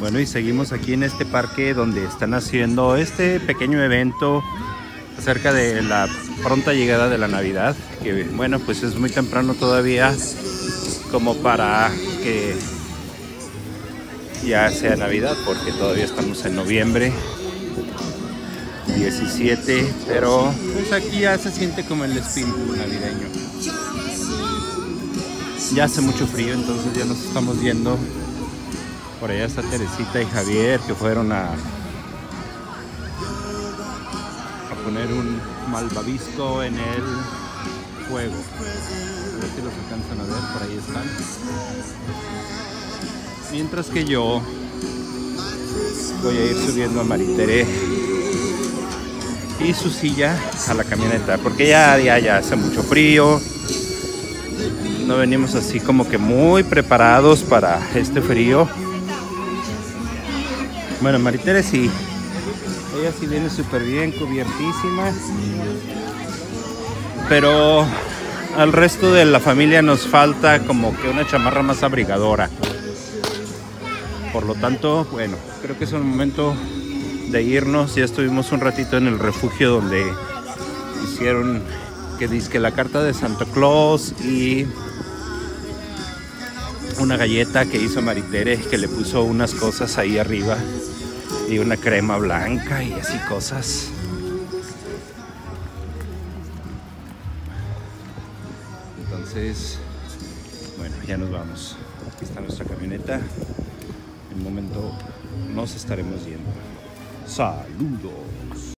Bueno, y seguimos aquí en este parque donde están haciendo este pequeño evento acerca de la pronta llegada de la Navidad, que bueno, pues es muy temprano todavía como para que ya sea Navidad, porque todavía estamos en noviembre 17, pero pues aquí ya se siente como el espíritu navideño. Ya hace mucho frío, entonces ya nos estamos yendo. Por allá está Teresita y Javier, que fueron a poner un malvavisco en el fuego. A ver si los alcanzan a ver, por ahí están. Mientras que yo voy a ir subiendo a Maritere y su silla a la camioneta, porque ya hace mucho frío. No venimos así como que muy preparados para este frío. Bueno, Maritere sí. Ella sí viene súper bien, cubiertísima. Pero al resto de la familia nos falta como que una chamarra más abrigadora. Por lo tanto, bueno, creo que es un momento de irnos. Ya estuvimos un ratito en el refugio donde hicieron que dizque la carta de Santa Claus y una galleta que hizo Maritere, que le puso unas cosas ahí arriba y una crema blanca y así cosas. Entonces, bueno, ya nos vamos. Aquí está nuestra camioneta. En un momento nos estaremos yendo. Saludos.